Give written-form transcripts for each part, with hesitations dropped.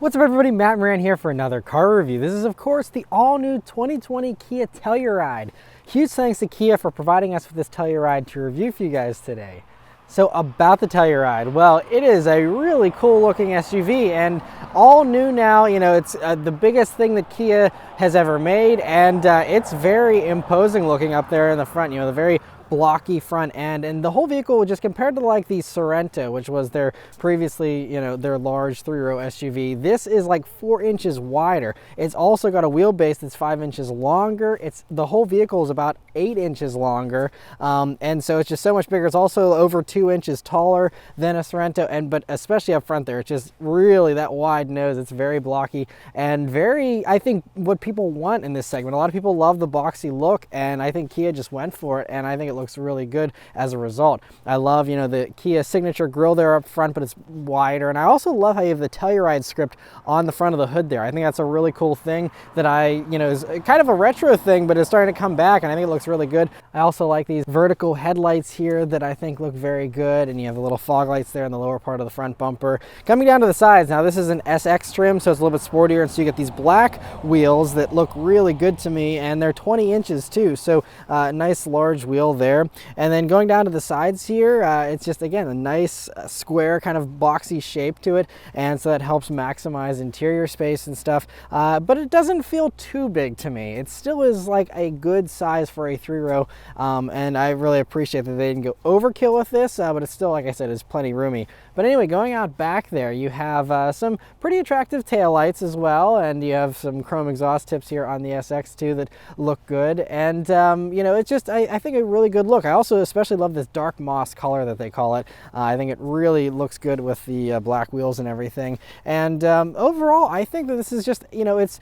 What's up everybody, Matt Maran here for another car review. This is of course the all-new 2020 Kia Telluride. Huge thanks to Kia for providing us with this Telluride to review for you guys today. So about the Telluride, well, it is a really cool looking SUV and all new now. You know, it's the biggest thing that Kia has ever made, and it's very imposing looking up there in the front. You know, the very blocky front end, and the whole vehicle, just compared to like the Sorento, which was their previously, you know, their large three-row SUV, this is like 4 inches wider. It's also got a wheelbase that's 5 inches longer. The whole vehicle is about 8 inches longer, and so it's just so much bigger. It's also over 2 inches taller than a Sorento, but especially up front there, it's just really that wide nose. It's very blocky and very, I think, what people want in this segment. A lot of people love the boxy look, and I think Kia just went for it, and I think it looks really good as a result. I love, you know, the Kia signature grille there up front, but it's wider, and I also love how you have the Telluride script on the front of the hood there. I think that's a really cool thing that is kind of a retro thing, but it's starting to come back, and I think it looks really good. I also like these vertical headlights here that I think look very good, and you have the little fog lights there in the lower part of the front bumper. Coming down to the sides, now this is an SX trim, so it's a little bit sportier, and so you get these black wheels that look really good to me, and they're 20 inches too, so nice large wheel there. And then going down to the sides here, it's just, again, a nice square kind of boxy shape to it, and so that helps maximize interior space and stuff, but it doesn't feel too big to me. It still is like a good size for a three-row, and I really appreciate that they didn't go overkill with this, but it's still, like I said, is plenty roomy. But anyway, going out back there, you have some pretty attractive taillights as well, and you have some chrome exhaust tips here on the SX too that look good, and you know, it's just, I think, a really good look. I also especially love this dark moss color that they call it. I think it really looks good with the black wheels and everything, and overall I think that this is just, you know, it's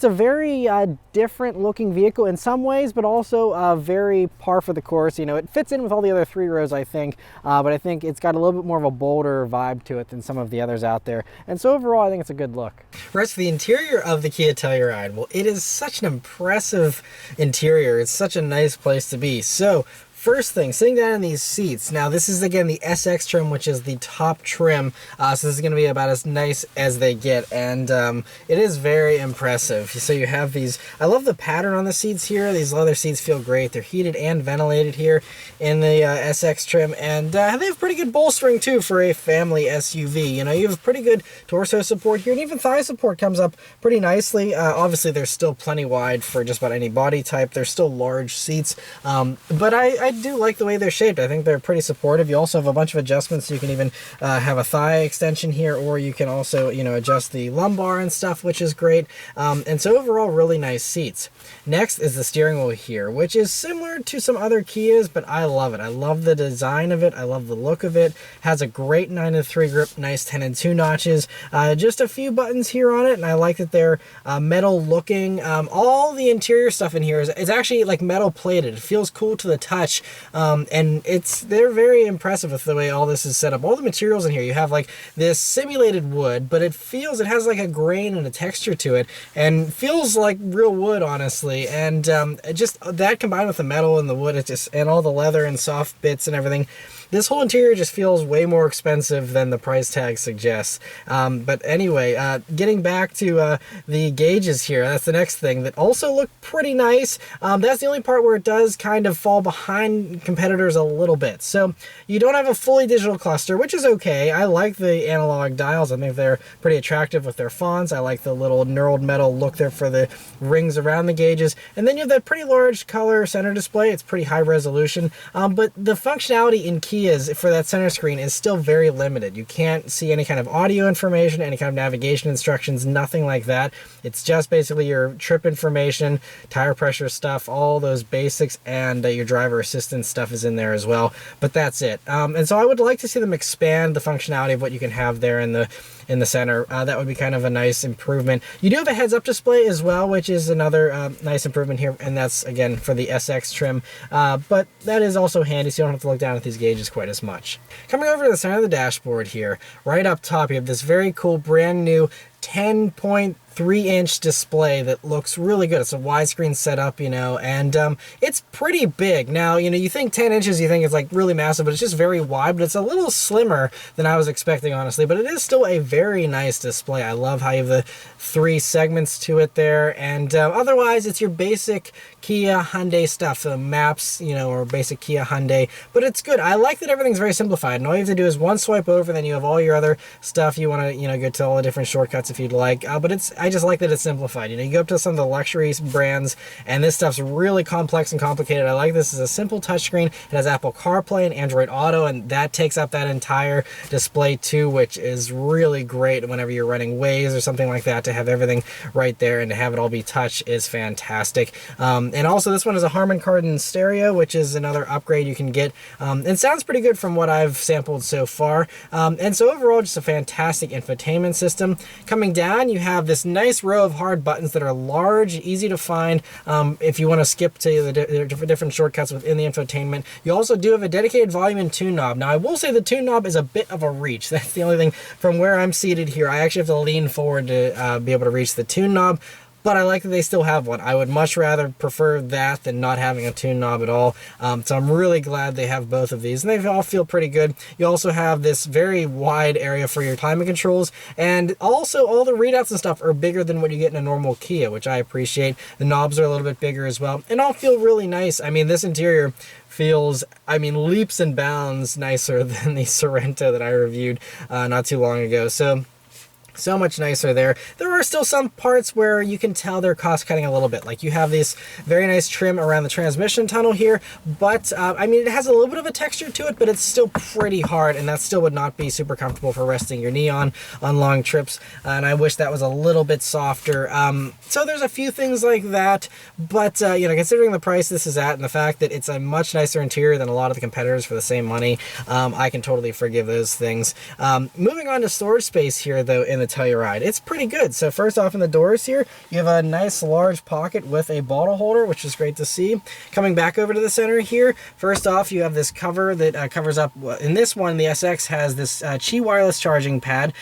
a very different looking vehicle in some ways, but also very par for the course. You know, it fits in with all the other three rows, I think, but I think it's got a little bit more of a bolder vibe to it than some of the others out there, and so overall I think it's a good look. As for the interior of the Kia Telluride, well, it is such an impressive interior. It's such a nice place to be. So first thing, sitting down in these seats. Now this is again the SX trim, which is the top trim, so this is going to be about as nice as they get, and it is very impressive. So you have these, I love the pattern on the seats here. These leather seats feel great. They're heated and ventilated here in the SX trim, and they have pretty good bolstering too for a family SUV. You know, you have pretty good torso support here, and even thigh support comes up pretty nicely. Obviously they're still plenty wide for just about any body type. They're still large seats, but I do like the way they're shaped. I think they're pretty supportive. You also have a bunch of adjustments. You can even have a thigh extension here, or you can also, you know, adjust the lumbar and stuff, which is great. And so overall, really nice seats. Next is the steering wheel here, which is similar to some other Kias, but I love it. I love the design of it. I love the look of it. Has a great 9-3 grip, nice 10 and 2 notches. Just a few buttons here on it, and I like that they're metal looking. All the interior stuff in here is actually like metal plated. It feels cool to the touch. And they're very impressive with the way all this is set up. All the materials in here, you have like this simulated wood, but it has like a grain and a texture to it, and feels like real wood, honestly. And just that combined with the metal and the wood, and all the leather and soft bits and everything, this whole interior just feels way more expensive than the price tag suggests. But anyway, getting back to the gauges here, that's the next thing that also look pretty nice. That's the only part where it does kind of fall behind competitors a little bit. So you don't have a fully digital cluster, which is okay. I like the analog dials. I think they're pretty attractive with their fonts. I like the little knurled metal look there for the rings around the gauges. And then you have that pretty large color center display. It's pretty high resolution, but the functionality in Kia's for that center screen is still very limited. You can't see any kind of audio information, any kind of navigation instructions, nothing like that. It's just basically your trip information, tire pressure stuff, all those basics, and your driver assistance stuff is in there as well, but that's it. And so I would like to see them expand the functionality of what you can have there in the center. That would be kind of a nice improvement. You do have a heads-up display as well, which is another nice improvement here, and that's again for the SX trim, but that is also handy, so you don't have to look down at these gauges quite as much. Coming over to the center of the dashboard here, right up top, you have this very cool brand new 10-point 3-inch display that looks really good. It's a widescreen setup, you know, and it's pretty big. Now, you know, you think 10 inches, you think it's like really massive, but it's just very wide, but it's a little slimmer than I was expecting, honestly, but it is still a very nice display. I love how you have the 3 segments to it there, and otherwise it's your basic Kia Hyundai stuff, so maps, you know, or basic Kia Hyundai, but it's good. I like that everything's very simplified, and all you have to do is one swipe over, then you have all your other stuff you want to, you know, go to all the different shortcuts if you'd like, but I just like that it's simplified. You know, you go up to some of the luxury brands, and this stuff's really complex and complicated. I like this as a simple touchscreen. It has Apple CarPlay and Android Auto, and that takes up that entire display too, which is really great whenever you're running Waze or something like that. To have everything right there and to have it all be touch is fantastic. And also this one is a Harman Kardon stereo, which is another upgrade you can get. It sounds pretty good from what I've sampled so far. And so overall, just a fantastic infotainment system. Coming down, you have this nice row of hard buttons that are large, easy to find if you want to skip to the different shortcuts within the infotainment. You also do have a dedicated volume and tune knob. Now, I will say the tune knob is a bit of a reach. That's the only thing from where I'm seated here. I actually have to lean forward to be able to reach the tune knob, but I like that they still have one. I would much rather prefer that than not having a tune knob at all. So I'm really glad they have both of these, and they all feel pretty good. You also have this very wide area for your climate controls, and also all the readouts and stuff are bigger than what you get in a normal Kia, which I appreciate. The knobs are a little bit bigger as well, and all feel really nice. I mean, this interior feels, I mean, leaps and bounds nicer than the Sorento that I reviewed not too long ago. So much nicer there. There are still some parts where you can tell they're cost cutting a little bit. Like you have this very nice trim around the transmission tunnel here, but I mean, it has a little bit of a texture to it, but it's still pretty hard, and that still would not be super comfortable for resting your knee on long trips. And I wish that was a little bit softer. So there's a few things like that, but you know, considering the price this is at and the fact that it's a much nicer interior than a lot of the competitors for the same money, I can totally forgive those things. Moving on to storage space here, though, in the Telluride, it's pretty good. So first off, in the doors here, you have a nice large pocket with a bottle holder, which is great to see. Coming back over to the center here, first off, you have this cover that covers up, in this one, the SX has this Qi wireless charging pad,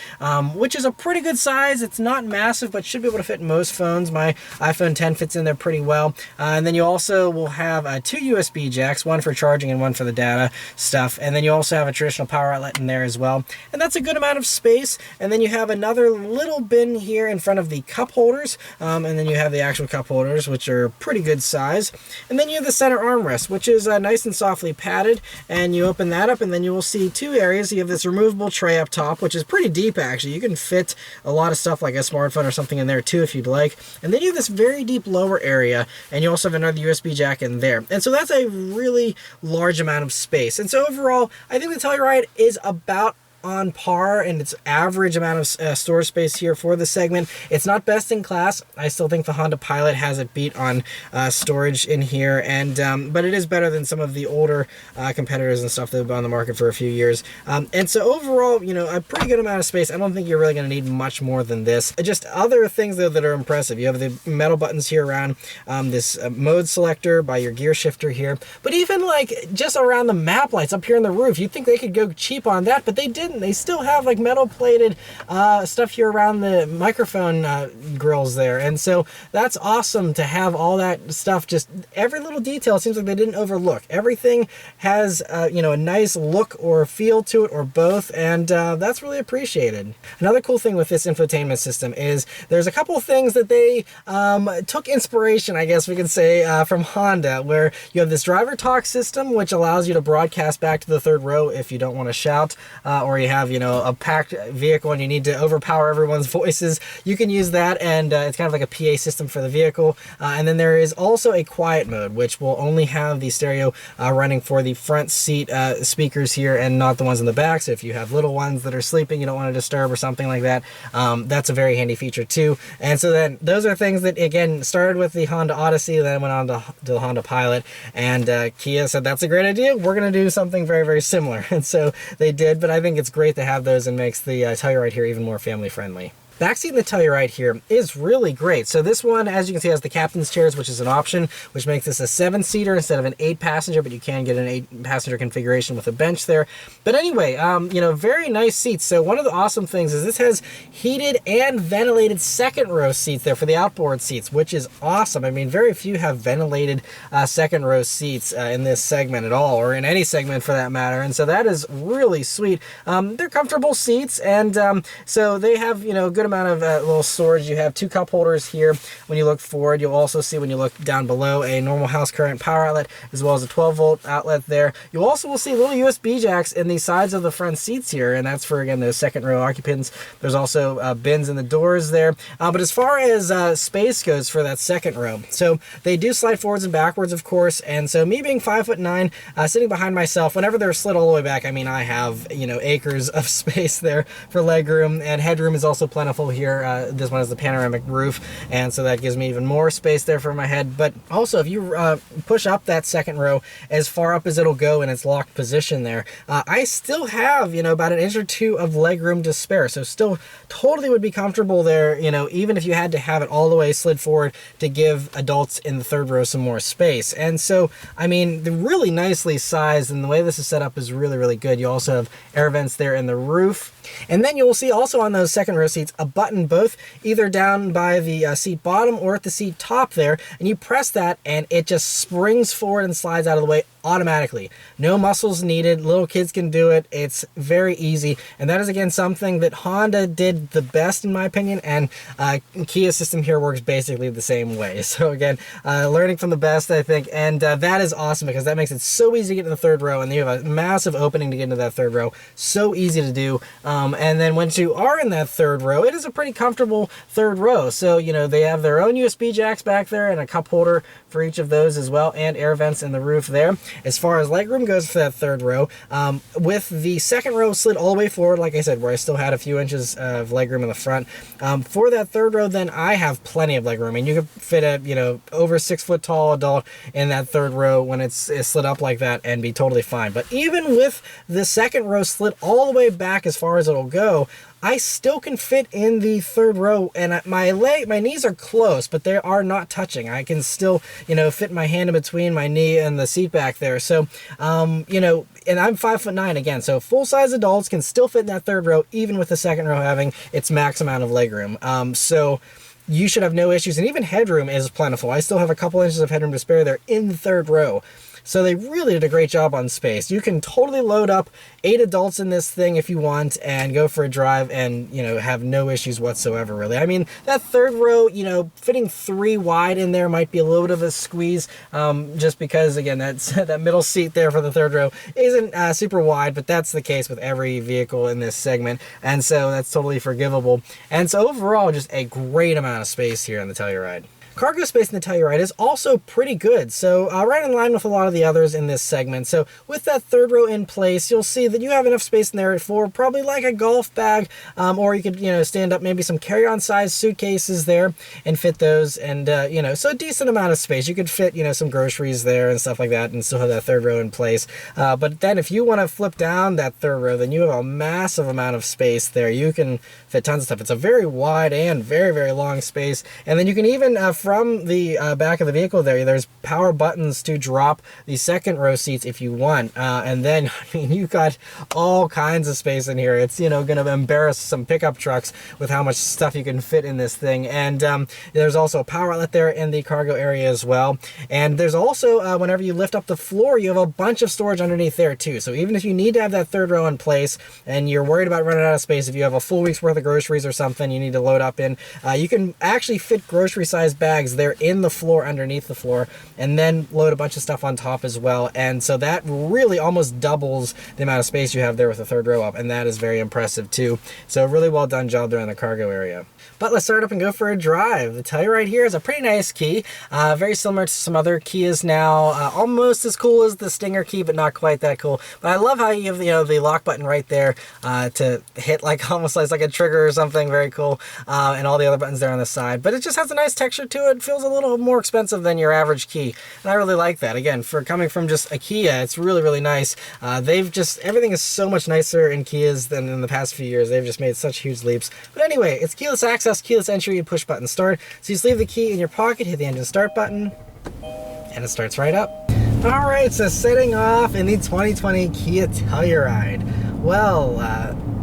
which is a pretty good size. It's not massive, but should be able to fit in most phones. My iPhone 10 fits in there pretty well. And then you also will have 2 USB jacks, one for charging and one for the data stuff. And then you also have a traditional power outlet in there as well. And that's a good amount of space. And then you have another little bin here in front of the cup holders, and then you have the actual cup holders, which are pretty good size. And then you have the center armrest, which is nice and softly padded, and you open that up, and then you will see 2 areas. You have this removable tray up top, which is pretty deep, actually. You can fit a lot of stuff like a smartphone or something in there too if you'd like. And then you have this very deep lower area, and you also have another USB jack in there. And so that's a really large amount of space. And so overall, I think the Telluride is about on par in its average amount of storage space here for the segment. It's not best in class. I still think the Honda Pilot has it beat on storage in here, and but it is better than some of the older competitors and stuff that have been on the market for a few years. And so overall, you know, a pretty good amount of space. I don't think you're really going to need much more than this. Just other things though that are impressive. You have the metal buttons here around this mode selector by your gear shifter here, but even like just around the map lights up here on the roof, you'd think they could go cheap on that, but they didn't. They still have like metal plated stuff here around the microphone grills there, and so that's awesome to have all that stuff. Just every little detail, it seems like they didn't overlook. Everything has you know, a nice look or feel to it, or both, and that's really appreciated. Another cool thing with this infotainment system is there's a couple of things that they took inspiration, I guess we could say, from Honda, where you have this driver talk system, which allows you to broadcast back to the third row if you don't want to shout, or you have, you know, a packed vehicle and you need to overpower everyone's voices. You can use that, and it's kind of like a PA system for the vehicle. And then there is also a quiet mode, which will only have the stereo running for the front seat speakers here and not the ones in the back. So if you have little ones that are sleeping, you don't want to disturb or something like that, that's a very handy feature too. And so then those are things that, again, started with the Honda Odyssey, then went on to the Honda Pilot, and Kia said, that's a great idea, we're going to do something very, very similar. And so they did, but I think it's great to have those, and makes the Telluride here even more family friendly. Backseat in the Telluride here is really great. So this one, as you can see, has the captain's chairs, which is an option, which makes this a 7-seater instead of an 8-passenger, but you can get an 8-passenger configuration with a bench there. But anyway, you know, very nice seats. So one of the awesome things is this has heated and ventilated second row seats there for the outboard seats, which is awesome. I mean, very few have ventilated second row seats in this segment at all, or in any segment for that matter. And so that is really sweet. They're comfortable seats, and so they have, you know, a good amount of little storage. You have 2 cup holders here. When you look forward, you'll also see, when you look down below, a normal house current power outlet as well as a 12-volt outlet there. You also will see little USB jacks in the sides of the front seats here, and that's for, again, those second row occupants. There's also bins in the doors there. But as far as space goes for that second row, so they do slide forwards and backwards, of course, and so me being 5'9", sitting behind myself, whenever they're slid all the way back, I mean, I have, you know, acres of space there for legroom, and headroom is also plentiful here. This one has the panoramic roof, and so that gives me even more space there for my head. But also, if you push up that second row as far up as it'll go in its locked position there, I still have, you know, about an inch or two of legroom to spare. So still totally would be comfortable there, you know, even if you had to have it all the way slid forward to give adults in the third row some more space. And so, I mean, they're really nicely sized, and the way this is set up is really, really good. You also have air vents there in the roof. And then you'll see also on those second row seats a button both either down by the seat bottom or at the seat top there, and you press that and it just springs forward and slides out of the way automatically. No muscles needed. Little kids can do it. It's very easy, and that is, again, something that Honda did the best in my opinion, and Kia's system here works basically the same way. So again, learning from the best, I think, and that is awesome because that makes it so easy to get in the third row, and you have a massive opening to get into that third row. So easy to do. And then once you are in that third row, it is a pretty comfortable third row. So, you know, they have their own USB jacks back there and a cup holder for each of those as well, and air vents in the roof there. As far as legroom goes for that third row, with the second row slid all the way forward, like I said, where I still had a few inches of legroom in the front, for that third row, then I have plenty of legroom. I mean, you could fit a, you know, over 6 foot tall adult in that third row when it's slid up like that and be totally fine. But even with the second row slid all the way back as far as it'll go, I still can fit in the third row, and my knees are close, but they are not touching. I can still, you know, fit my hand in between my knee and the seat back there. So, you know, and I'm 5'9" again, so full-size adults can still fit in that third row, even with the second row having its max amount of legroom. So you should have no issues, and even headroom is plentiful. I still have a couple inches of headroom to spare there in the third row. So they really did a great job on space. You can totally load up 8 adults in this thing if you want and go for a drive and, you know, have no issues whatsoever, really. I mean, that third row, you know, fitting 3 wide in there might be a little bit of a squeeze, just because, again, that's that middle seat there for the third row isn't super wide, but that's the case with every vehicle in this segment, and so that's totally forgivable. And so overall, just a great amount of space here on the Telluride. Cargo space in the Telluride is also pretty good, so right in line with a lot of the others in this segment. So with that third row in place, you'll see that you have enough space in there for probably like a golf bag, or you could, you know, stand up maybe some carry-on size suitcases there and fit those, and you know, so a decent amount of space. You could fit, you know, some groceries there and stuff like that and still have that third row in place. But then if you want to flip down that third row, then you have a massive amount of space there. You can fit tons of stuff. It's a very wide and very, very long space, and then you can even from the back of the vehicle there's power buttons to drop the second row seats if you want, and then, I mean, you got all kinds of space in here. It's, you know, going to embarrass some pickup trucks with how much stuff you can fit in this thing. And there's also a power outlet there in the cargo area as well, and there's also whenever you lift up the floor, you have a bunch of storage underneath there too. So even if you need to have that third row in place and you're worried about running out of space, if you have a full week's worth of groceries or something you need to load up in, you can actually fit grocery sized bags there in the floor underneath the floor, and then load a bunch of stuff on top as well. And so that really almost doubles the amount of space you have there with the third row up, and that is very impressive too. So really well done job there in the cargo area. But let's start up and go for a drive. The Telluride here is a pretty nice key, very similar to some other Kias now, almost as cool as the Stinger key, but not quite that cool. But I love how you have, you know, the lock button right there to hit like almost like a trigger or something. Very cool, and all the other buttons there on the side. But it just has a nice texture to to it feels a little more expensive than your average key. And I really like that. Again, for coming from just a Kia, it's really, really nice. Everything is so much nicer in Kias than in the past few years. They've just made such huge leaps. But anyway, it's keyless access, keyless entry, and push button start. So you just leave the key in your pocket, hit the engine start button, and it starts right up. All right, so setting off in the 2020 Kia Telluride. Well,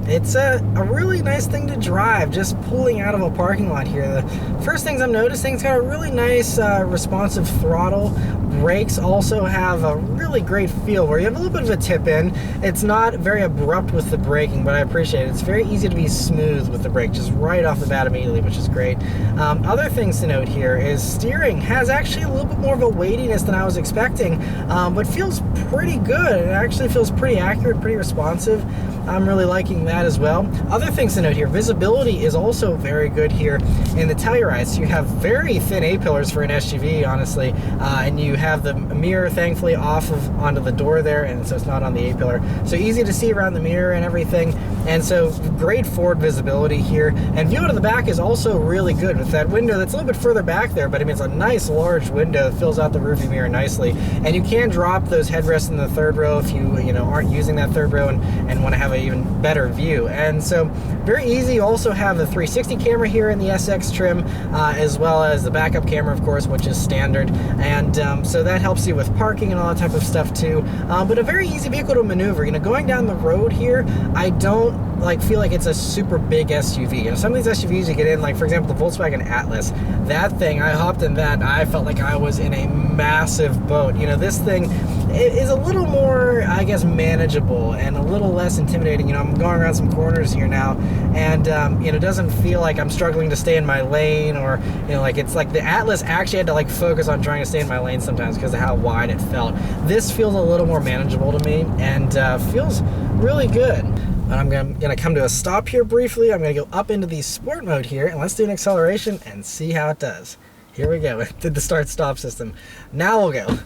it's a really nice thing to drive, just pulling out of a parking lot here. The first things I'm noticing, it's got a really nice responsive throttle. Brakes also have a really great feel where you have a little bit of a tip in. It's not very abrupt with the braking, but I appreciate it. It's very easy to be smooth with the brake, just right off the bat immediately, which is great. Other things to note here is steering has actually a little bit more of a weightiness than I was expecting, but feels pretty good. It actually feels pretty accurate, pretty responsive. I'm really liking that as well. Other things to note here, visibility is also very good here in the Telluride. So you have very thin A-pillars for an SUV, honestly, and you have the mirror thankfully off of onto the door there, and so it's not on the A-pillar. So easy to see around the mirror and everything, and so great forward visibility here. And view out of the back is also really good with that window that's a little bit further back there, but I mean it's a nice large window that fills out the rearview mirror nicely. And you can drop those headrests in the third row if you aren't using that third row and want to have an even better view. And so very easy. You also have the 360 camera here in the SX trim, as well as the backup camera, of course, which is standard. And so that helps you with parking and all that type of stuff too. But a very easy vehicle to maneuver. Going down the road here, I don't feel like it's a super big SUV. Some of these SUVs you get in, like for example the Volkswagen Atlas, that thing, I hopped in that, I felt like I was in a massive boat. This thing is a little more, I guess, manageable and a little less intimidating. I'm going around some corners here now, and it doesn't feel like I'm struggling to stay in my lane, or it's like the Atlas actually had to focus on trying to stay in my lane sometimes because of how wide it felt. This feels a little more manageable to me, and feels really good. I'm going to come to a stop here briefly. I'm going to go up into the sport mode here, and let's do an acceleration and see how it does. Here we go. It did the start-stop system. Now we'll go.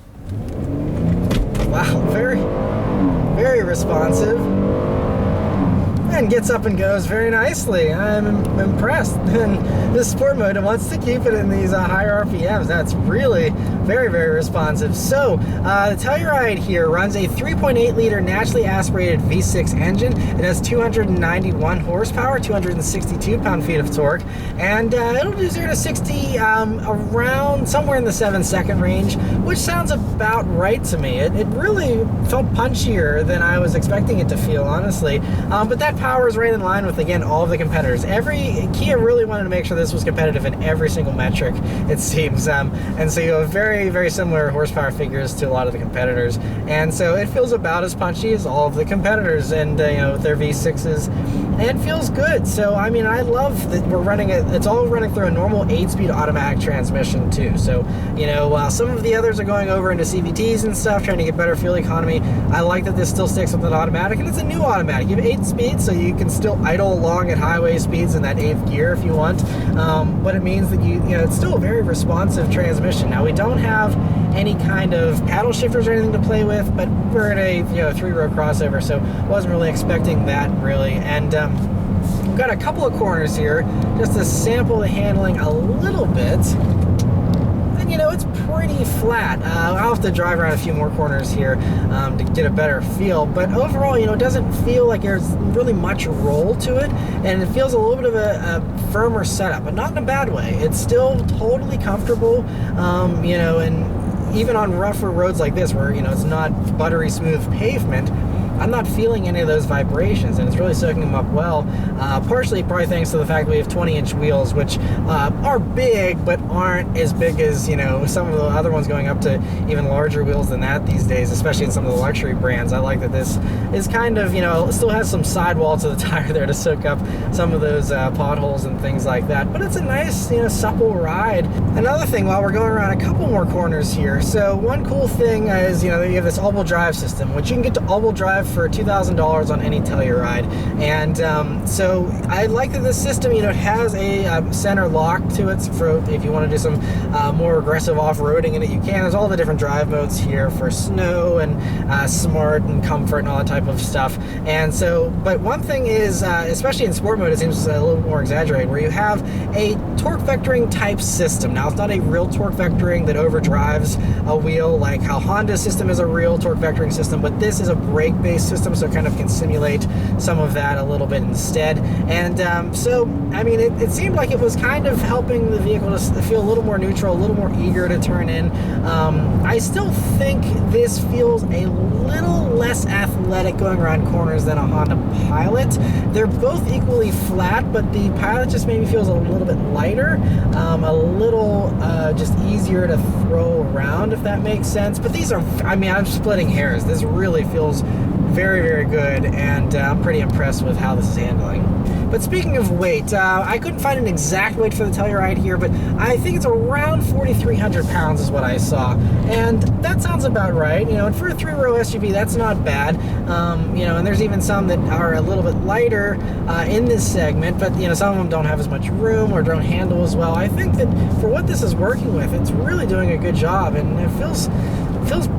Wow, very, very responsive. And gets up and goes very nicely. I'm impressed. And this sport mode, it wants to keep it in these higher RPMs. That's really very, very responsive. So the Telluride here runs a 3.8 liter naturally aspirated V6 engine. It has 291 horsepower, 262 pound-feet of torque, and it'll do 0 to 60 around somewhere in the 7-second range, which sounds about right to me. It really felt punchier than I was expecting it to feel, honestly. But that power is right in line with, again, all of the competitors. Kia really wanted to make sure this was competitive in every single metric, it seems. And so you have very, very similar horsepower figures to a lot of the competitors. And so it feels about as punchy as all of the competitors, and with their V6s. And it feels good. So, I mean, I love that we're running it. It's all running through a normal 8-speed automatic transmission, too. So, while some of the others are going over into CVTs and stuff, trying to get better fuel economy, I like that this still sticks with an automatic, and it's a new automatic. You have 8 speeds, so you can still idle along at highway speeds in that 8th gear if you want. But it means that it's still a very responsive transmission. Now, we don't have any kind of paddle shifters or anything to play with, but we're in a 3-row crossover, so wasn't really expecting that really. And we've got a couple of corners here just to sample the handling a little bit. And it's pretty flat. I'll have to drive around a few more corners here to get a better feel, but overall, it doesn't feel like there's really much roll to it, and it feels a little bit of a firmer setup, but not in a bad way. It's still totally comfortable, and even on rougher roads like this where it's not buttery smooth pavement, I'm not feeling any of those vibrations, and it's really soaking them up well. Partially probably thanks to the fact that we have 20-inch wheels, which are big, but aren't as big as, some of the other ones going up to even larger wheels than that these days, especially in some of the luxury brands. I like that this is kind of, still has some sidewall to the tire there to soak up some of those potholes and things like that. But it's a nice, supple ride. Another thing, while we're going around a couple more corners here, so one cool thing is, you have this all-wheel drive system, which you can get to all-wheel drive for $2,000 on any Telluride. And so I like that this system, has a center lock to it for if you want to do some more aggressive off-roading in it, you can. There's all the different drive modes here for snow and smart and comfort and all that type of stuff. And so, but one thing is, especially in sport mode, it seems a little more exaggerated, where you have a torque vectoring type system. Now, it's not a real torque vectoring that overdrives a wheel like how Honda's system is a real torque vectoring system, but this is a brake-based system, so it kind of can simulate some of that a little bit instead. And so, I mean, it seemed like it was kind of helping the vehicle to feel a little more neutral, a little more eager to turn in. I still think this feels a little less athletic going around corners than a Honda Pilot. They're both equally flat, but the Pilot just maybe feels a little bit lighter, a little just easier to throw around, if that makes sense. But these are, I mean, I'm splitting hairs. This really feels very, very good, and I'm pretty impressed with how this is handling. But speaking of weight, I couldn't find an exact weight for the Telluride here, but I think it's around 4,300 pounds is what I saw. And that sounds about right. And for a 3-row SUV, that's not bad. And there's even some that are a little bit lighter in this segment, but some of them don't have as much room or don't handle as well. I think that for what this is working with, it's really doing a good job, and it feels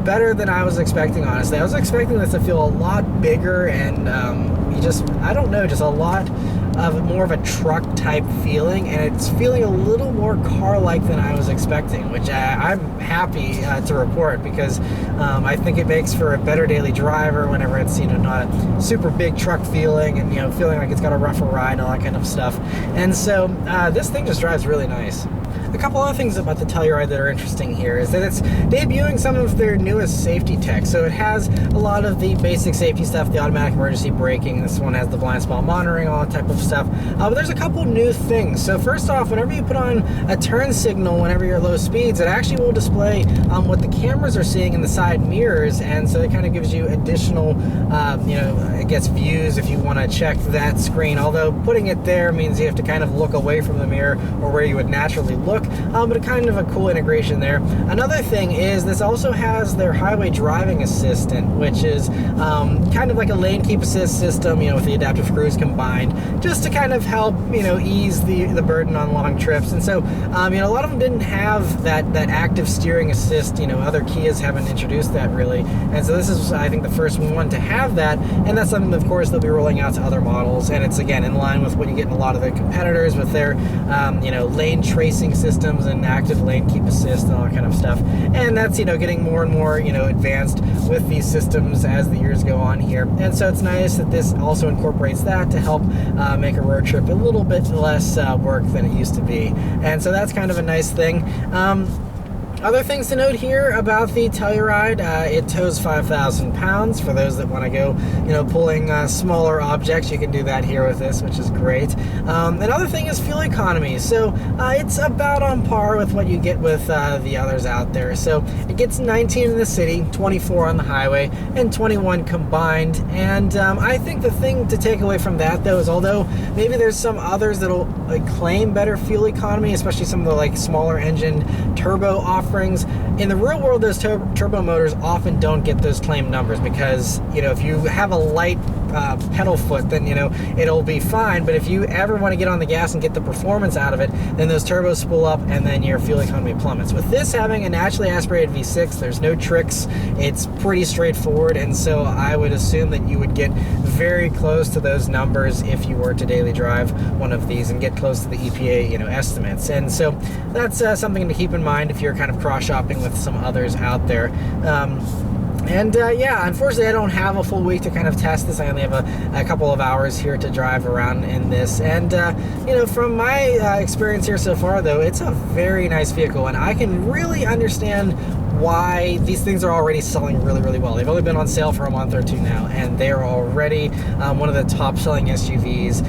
better than I was expecting, honestly. I was expecting this to feel a lot bigger and I don't know, just a lot of more of a truck type feeling, and it's feeling a little more car-like than I was expecting, which I'm happy to report, because I think it makes for a better daily driver whenever it's not a super big truck feeling, and feeling like it's got a rougher ride and all that kind of stuff. And so this thing just drives really nice. A couple other things about the Telluride that are interesting here is that it's debuting some of their newest safety tech. So it has a lot of the basic safety stuff, the automatic emergency braking. This one has the blind spot monitoring, all that type of stuff. But there's a couple new things. So first off, whenever you put on a turn signal whenever you're at low speeds, it actually will display what the cameras are seeing in the side mirrors, and so it kind of gives you additional, I guess, views if you want to check that screen. Although putting it there means you have to kind of look away from the mirror or where you would naturally look. But kind of a cool integration there. Another thing is this also has their highway driving assistant, which is kind of like a lane keep assist system, with the adaptive cruise combined, just to kind of help, ease the burden on long trips. And so, a lot of them didn't have that active steering assist. Other Kias haven't introduced that really. And so this is, I think, the first one to have that. And that's something that, of course, they'll be rolling out to other models. And it's, again, in line with what you get in a lot of the competitors with their, lane tracing systems and active lane keep assist and all that kind of stuff. And that's, getting more and more, advanced with these systems as the years go on here. And so it's nice that this also incorporates that to help make a road trip a little bit less work than it used to be. And so that's kind of a nice thing. Other things to note here about the Telluride, it tows 5,000 pounds. For those that want to go, pulling smaller objects, you can do that here with this, which is great. Another thing is fuel economy. So it's about on par with what you get with the others out there. So it gets 19 in the city, 24 on the highway, and 21 combined. And I think the thing to take away from that, though, is although maybe there's some others that'll claim better fuel economy, especially some of the smaller engine turbo offerings, in the real world, those turbo motors often don't get those claimed numbers, because if you have a light pedal foot, then it'll be fine. But if you ever want to get on the gas and get the performance out of it, then those turbos spool up and then your fuel economy plummets. With this having a naturally aspirated V6, there's no tricks. It's pretty straightforward, and so I would assume that you would get very close to those numbers if you were to daily drive one of these and get close to the EPA estimates. And so that's something to keep in mind if you're kind of cross-shopping with some others out there. Yeah, unfortunately I don't have a full week to kind of test this. I only have a couple of hours here to drive around in this. And, from my experience here so far, though, it's a very nice vehicle, and I can really understand why these things are already selling really, really well. They've only been on sale for a month or two now, and they are already one of the top selling SUVs.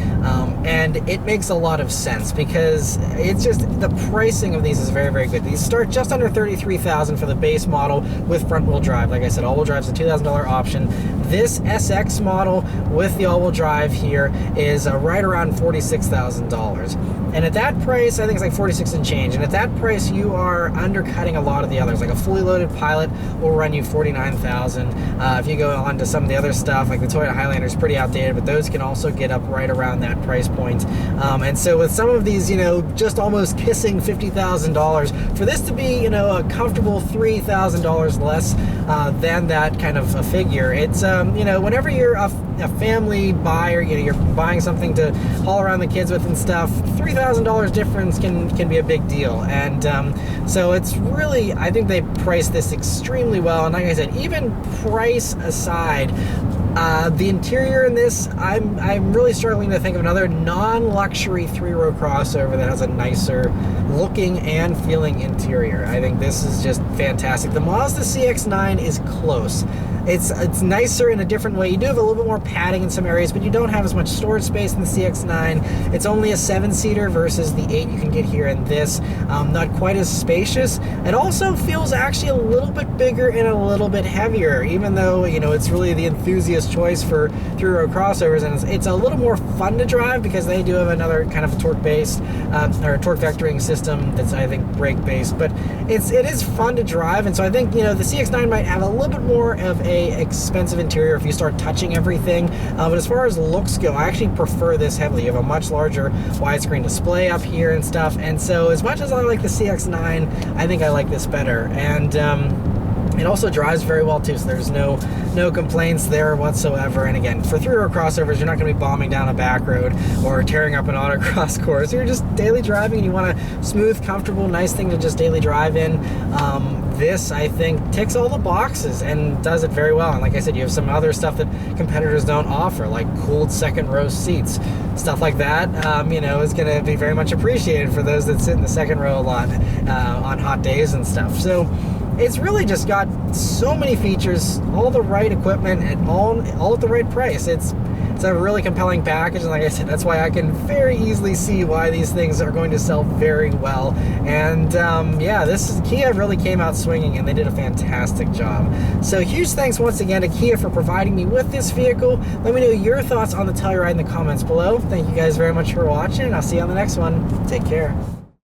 And it makes a lot of sense, because it's just the pricing of these is very, very good. These start just under $33,000 for the base model with front wheel drive. Like I said, all wheel drive is a $2,000 option. This SX model with the all wheel drive here is right around $46,000. And at that price, I think it's like 46 and change. And at that price, you are undercutting a lot of the others. Like a fully loaded Pilot will run you $49,000. If you go on to some of the other stuff, like the Toyota Highlander is pretty outdated, but those can also get up right around that price point. And so with some of these, you know, just almost kissing $50,000, for this to be, you know, a comfortable $3,000 less than that kind of a figure, it's, you know, whenever you're a family buyer, you know, you're buying something to haul around the kids with and stuff, $3,000 difference can be a big deal. And so it's really, I think they priced this extremely well. And like I said, even price aside, the interior in this, I'm really struggling to think of another non-luxury three-row crossover that has a nicer looking and feeling interior. I think this is just fantastic. The Mazda CX-9 is close. It's nicer in a different way. You do have a little bit more padding in some areas, but you don't have as much storage space in the CX-9. It's only a 7-seater versus the 8 you can get here in this. Not quite as spacious. It also feels actually a little bit bigger and a little bit heavier, even though, you know, it's really the enthusiast choice for three-row crossovers, and it's a little more fun to drive because they do have another kind of torque-based or torque vectoring system that's, I think, brake-based, but it is fun to drive. And so I think, you know, the CX-9 might have a little bit more of a expensive interior if you start touching everything, but as far as looks go, I actually prefer this heavily. You have a much larger widescreen display up here and stuff, and so as much as I like the CX-9, I think I like this better. And it also drives very well too, so there's no complaints there whatsoever. And again, for three-row crossovers, you're not going to be bombing down a back road or tearing up an autocross course. You're just daily driving and you want a smooth, comfortable, nice thing to just daily drive in. This, I think, ticks all the boxes and does it very well. And like I said, you have some other stuff that competitors don't offer, like cooled second-row seats. Stuff like that, you know, is going to be very much appreciated for those that sit in the second row a lot on hot days and stuff. So it's really just got so many features, all the right equipment, and all at the right price. It's a really compelling package, and like I said, that's why I can very easily see why these things are going to sell very well. And yeah, Kia really came out swinging, and they did a fantastic job. So huge thanks once again to Kia for providing me with this vehicle. Let me know your thoughts on the Telluride in the comments below. Thank you guys very much for watching, and I'll see you on the next one. Take care.